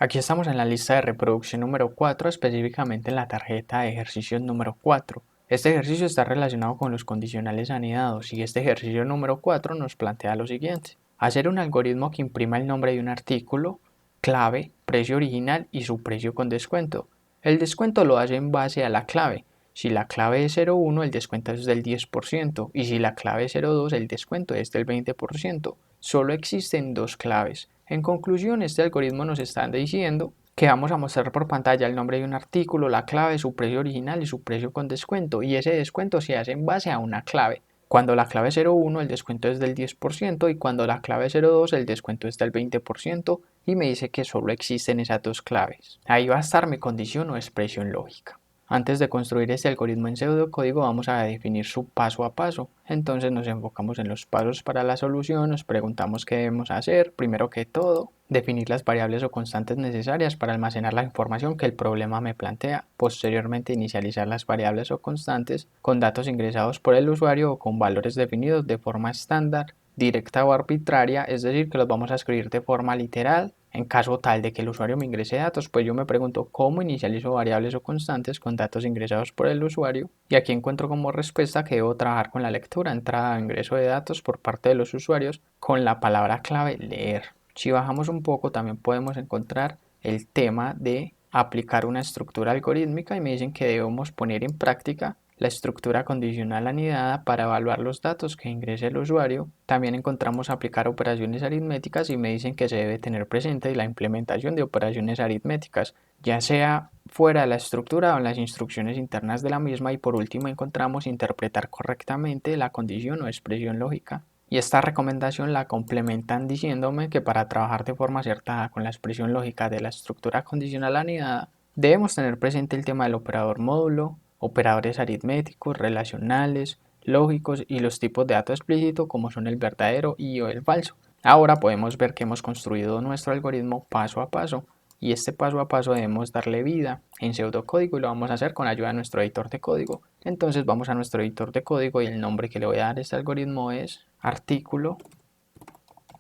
Aquí estamos en la lista de reproducción número 4, específicamente en la tarjeta de ejercicios número 4. Este ejercicio está relacionado con los condicionales anidados y este ejercicio número 4 nos plantea lo siguiente. Hacer un algoritmo que imprima el nombre de un artículo, clave, precio original y su precio con descuento. El descuento lo hace en base a la clave. Si la clave es 0,1 el descuento es del 10% y si la clave es 0,2 el descuento es del 20%. Solo existen dos claves. En conclusión, este algoritmo nos está diciendo que vamos a mostrar por pantalla el nombre de un artículo, la clave, su precio original y su precio con descuento, y ese descuento se hace en base a una clave. Cuando la clave es 0,1 el descuento es del 10% y cuando la clave es 0,2 el descuento es del 20% y me dice que solo existen esas dos claves. Ahí va a estar mi condición o expresión lógica. Antes de construir este algoritmo en pseudocódigo vamos a definir su paso a paso. Entonces nos enfocamos en los pasos para la solución, nos preguntamos qué debemos hacer. Primero que todo, definir las variables o constantes necesarias para almacenar la información que el problema me plantea. Posteriormente, inicializar las variables o constantes con datos ingresados por el usuario o con valores definidos de forma estándar, directa o arbitraria, es decir, que los vamos a escribir de forma literal. En caso tal de que el usuario me ingrese datos, pues yo me pregunto cómo inicializo variables o constantes con datos ingresados por el usuario, y aquí encuentro como respuesta que debo trabajar con la lectura, entrada o ingreso de datos por parte de los usuarios con la palabra clave leer. Si bajamos un poco también podemos encontrar el tema de aplicar una estructura algorítmica y me dicen que debemos poner en práctica la estructura condicional anidada para evaluar los datos que ingrese el usuario. También encontramos aplicar operaciones aritméticas y me dicen que se debe tener presente la implementación de operaciones aritméticas, ya sea fuera de la estructura o en las instrucciones internas de la misma. Y por último encontramos interpretar correctamente la condición o expresión lógica. Y esta recomendación la complementan diciéndome que para trabajar de forma acertada con la expresión lógica de la estructura condicional anidada, debemos tener presente el tema del operador módulo, operadores aritméticos, relacionales, lógicos y los tipos de dato explícito como son el verdadero y o el falso. Ahora podemos ver que hemos construido nuestro algoritmo paso a paso y este paso a paso debemos darle vida en pseudocódigo y lo vamos a hacer con ayuda de nuestro editor de código. Entonces vamos a nuestro editor de código y el nombre que le voy a dar a este algoritmo es artículo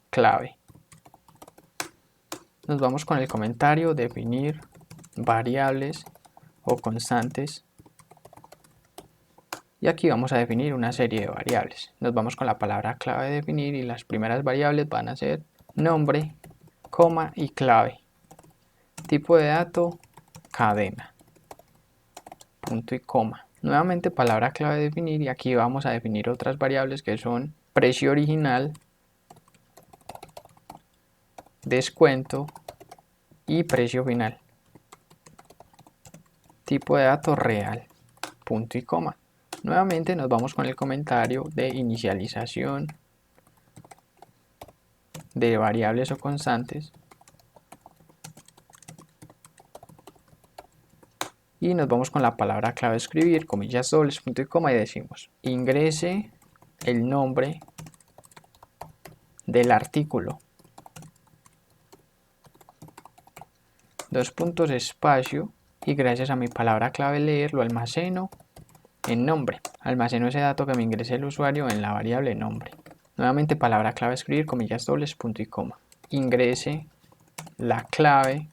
clave. Nos vamos con el comentario definir variables o constantes. Y aquí vamos a definir una serie de variables. Nos vamos con la palabra clave definir y las primeras variables van a ser nombre, coma y clave. Tipo de dato, cadena. Punto y coma. Nuevamente palabra clave definir y aquí vamos a definir otras variables que son precio original, descuento y precio final. Tipo de dato real. Punto y coma. Nuevamente nos vamos con el comentario de inicialización de variables o constantes y nos vamos con la palabra clave escribir, comillas dobles, punto y coma y decimos ingrese el nombre del artículo, dos puntos espacio y gracias a mi palabra clave leer lo almaceno en nombre, almaceno ese dato que me ingrese el usuario en la variable nombre. Nuevamente palabra clave escribir, comillas dobles, punto y coma. Ingrese la clave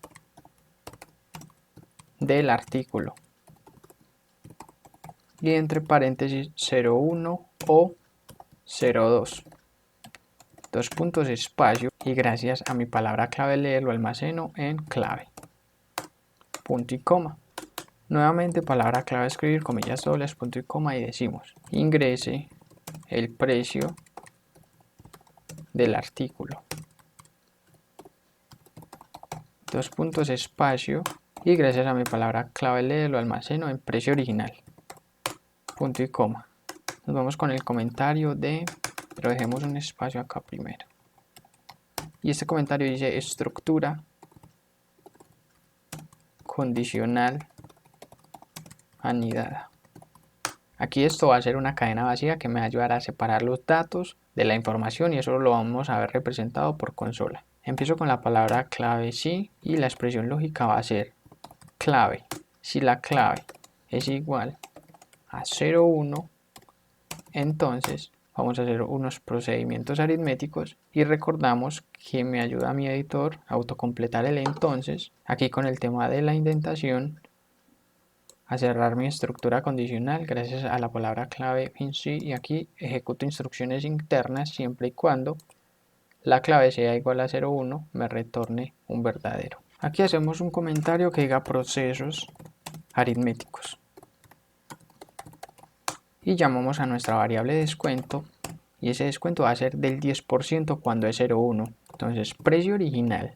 del artículo y entre paréntesis 01 o 02. Dos puntos espacio y gracias a mi palabra clave leer lo almaceno en clave. Punto y coma. Nuevamente palabra clave escribir, comillas dobles, punto y coma y decimos ingrese el precio del artículo. Dos puntos espacio y gracias a mi palabra clave leer lo almaceno en precio original. Punto y coma. Nos vamos con el comentario de, pero dejemos un espacio acá primero. Y este comentario dice estructura condicional anidada. Aquí esto va a ser una cadena vacía que me va a ayudar a separar los datos de la información y eso lo vamos a ver representado por consola. Empiezo con la palabra clave sí y la expresión lógica va a ser clave. Si la clave es igual a 0,1, entonces vamos a hacer unos procedimientos aritméticos y recordamos que me ayuda mi editor a autocompletar el entonces, aquí con el tema de la indentación, a cerrar mi estructura condicional gracias a la palabra clave in sí, y aquí ejecuto instrucciones internas siempre y cuando la clave sea igual a 0,1 me retorne un verdadero. Aquí hacemos un comentario que diga procesos aritméticos y llamamos a nuestra variable descuento, y ese descuento va a ser del 10% cuando es 0,1. Entonces precio original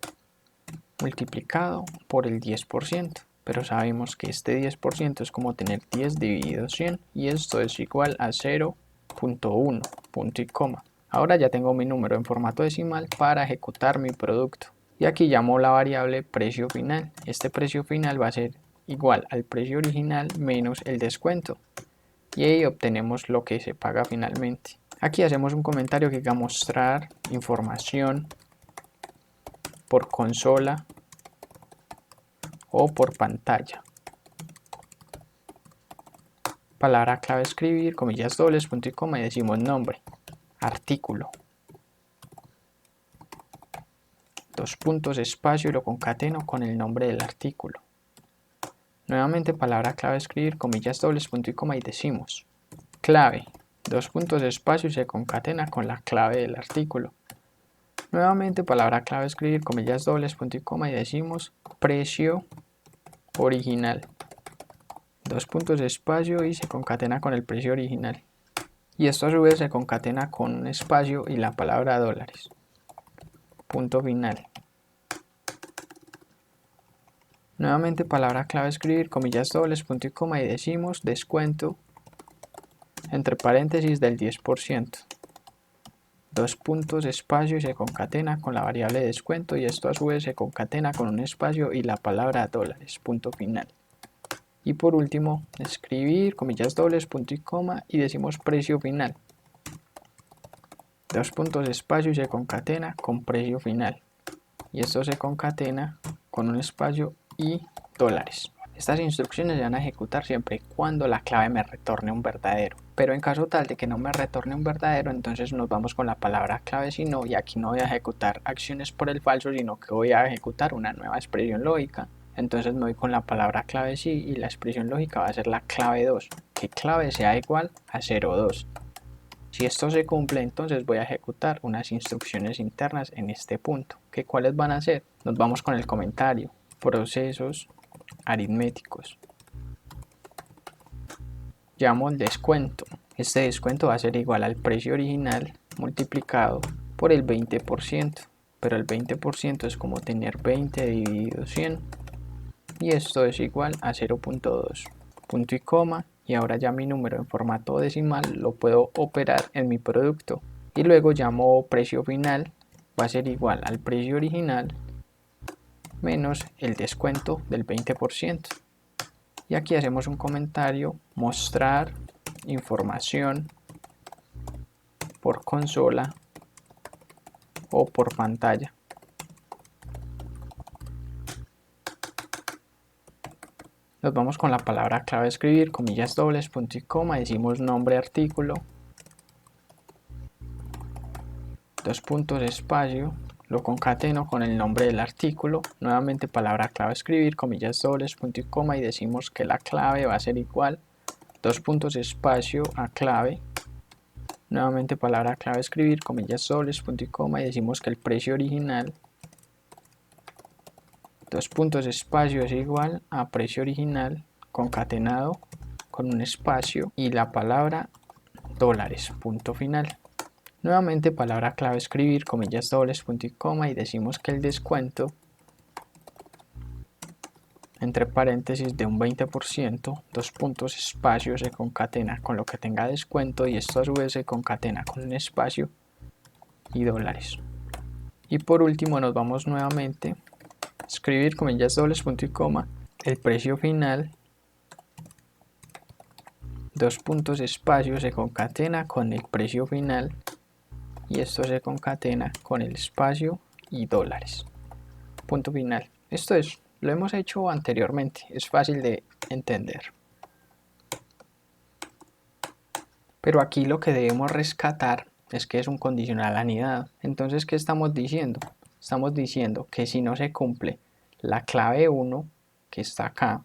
multiplicado por el 10%, pero sabemos que este 10% es como tener 10 dividido 100 y esto es igual a 0,1, punto y coma. Ahora ya tengo mi número en formato decimal para ejecutar mi producto. Y aquí llamo la variable precio final. Este precio final va a ser igual al precio original menos el descuento. Y ahí obtenemos lo que se paga finalmente. Aquí hacemos un comentario que diga mostrar información por consola o por pantalla. Palabra clave escribir, comillas dobles, punto y coma y decimos nombre, artículo. Dos puntos, espacio y lo concateno con el nombre del artículo. Nuevamente palabra clave escribir, comillas dobles, punto y coma y decimos clave, dos puntos, espacio y se concatena con la clave del artículo. Nuevamente palabra clave escribir, comillas dobles, punto y coma y decimos precio original. Dos puntos, espacio y se concatena con el precio original. Y esto a su vez se concatena con un espacio y la palabra dólares. Punto final. Nuevamente palabra clave escribir, comillas dobles, punto y coma y decimos descuento entre paréntesis del 10%. Dos puntos, espacio y se concatena con la variable descuento y esto a su vez se concatena con un espacio y la palabra dólares. Punto final. Y por último, escribir, comillas dobles, punto y coma y decimos precio final. Dos puntos, espacio y se concatena con precio final. Y esto se concatena con un espacio y dólares. Estas instrucciones se van a ejecutar siempre y cuando la clave me retorne un verdadero. Pero en caso tal de que no me retorne un verdadero, entonces nos vamos con la palabra clave si no, y aquí no voy a ejecutar acciones por el falso, sino que voy a ejecutar una nueva expresión lógica. Entonces me voy con la palabra clave sí y la expresión lógica va a ser la clave 2, que clave sea igual a 0,2. Si esto se cumple, entonces voy a ejecutar unas instrucciones internas en este punto. ¿Qué cuáles van a ser? Nos vamos con el comentario. Procesos aritméticos. Llamo el descuento. Este descuento va a ser igual al precio original multiplicado por el 20%. Pero el 20% es como tener 20 dividido 100. Y esto es igual a 0,2. Punto y coma. Y ahora ya mi número en formato decimal lo puedo operar en mi producto. Y luego llamo precio final, va a ser igual al precio original menos el descuento del 20%. Y aquí hacemos un comentario, mostrar información por consola o por pantalla. Nos vamos con la palabra clave escribir, comillas dobles, punto y coma, decimos nombre artículo, dos puntos, espacio, lo concateno con el nombre del artículo, nuevamente palabra clave escribir, comillas dobles, punto y coma y decimos que la clave va a ser igual, dos puntos, espacio a clave, nuevamente palabra clave escribir, comillas dobles, punto y coma y decimos que el precio original, dos puntos, espacio es igual a precio original concatenado con un espacio y la palabra dólares, punto final. Nuevamente palabra clave escribir, comillas dobles, punto y coma y decimos que el descuento entre paréntesis de un 20%, dos puntos, espacio se concatena con lo que tenga descuento y esto a su vez se concatena con un espacio y dólares. Y por último nos vamos nuevamente a escribir, comillas dobles, punto y coma, el precio final, dos puntos, espacio se concatena con el precio final y esto se concatena con el espacio y dólares. Punto final. Esto lo hemos hecho anteriormente, es fácil de entender. Pero aquí lo que debemos rescatar es que es un condicional anidado. Entonces, ¿qué estamos diciendo? Estamos diciendo que si no se cumple la clave 1, que está acá,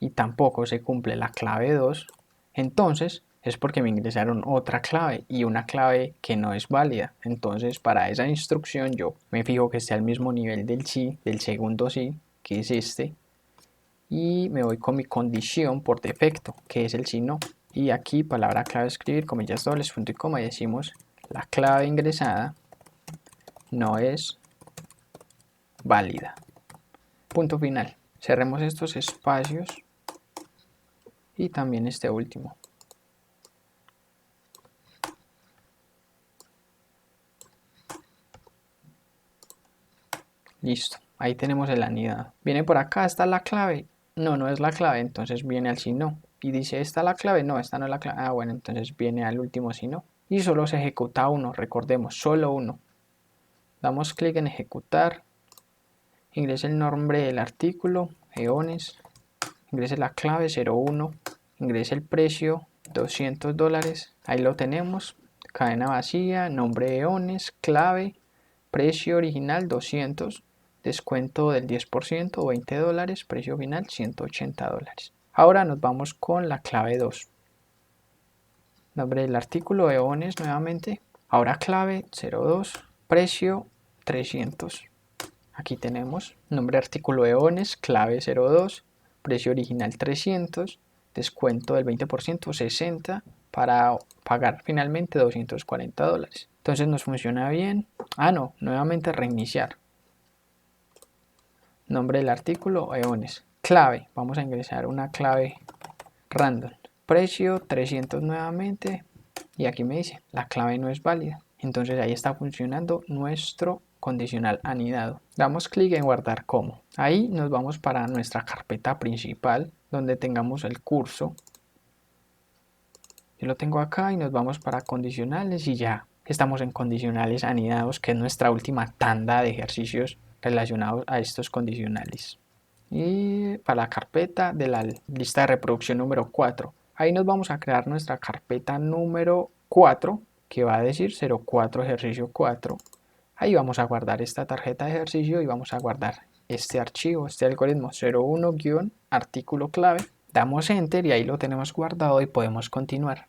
y tampoco se cumple la clave 2, entonces es porque me ingresaron otra clave y una clave que no es válida. Entonces, para esa instrucción yo me fijo que esté al mismo nivel del sí, del segundo sí, que es este, y me voy con mi condición por defecto, que es el si no. Y aquí palabra clave escribir, comillas dobles, punto y coma, y decimos la clave ingresada no es válida. Punto final. Cerremos estos espacios y también este último. Listo, ahí tenemos el anidado. Viene por acá, está la clave. No, no es la clave, entonces viene al si no. Y dice, ¿esta es la clave? No, esta no es la clave. Ah, bueno, entonces viene al último si no. Y solo se ejecuta uno, recordemos, solo uno. Damos clic en ejecutar. Ingrese el nombre del artículo, eones. Ingrese la clave 01. Ingrese el precio, $200. Ahí lo tenemos. Cadena vacía, nombre de eones, clave, precio original 200. Descuento del 10% o $20, precio final $180. Ahora nos vamos con la clave 2. Nombre del artículo, eones nuevamente. Ahora clave 02, precio 300. Aquí tenemos nombre de artículo eones, clave 02, precio original 300, descuento del 20% 60 para pagar finalmente $240. Entonces nos funciona bien. Ah, no, nuevamente reiniciar. Nombre del artículo, eones. Clave, vamos a ingresar una clave random. Precio, 300 nuevamente. Y aquí me dice, la clave no es válida. Entonces ahí está funcionando nuestro condicional anidado. Damos clic en guardar como. Ahí nos vamos para nuestra carpeta principal, donde tengamos el curso. Yo lo tengo acá y nos vamos para condicionales y ya estamos en condicionales anidados, que es nuestra última tanda de ejercicios relacionados a estos condicionales. Y para la carpeta de la lista de reproducción número 4. Ahí nos vamos a crear nuestra carpeta número 4, que va a decir 04 ejercicio 4. Ahí vamos a guardar esta tarjeta de ejercicio y vamos a guardar este archivo, este algoritmo 01-artículo clave. Damos enter y ahí lo tenemos guardado y podemos continuar.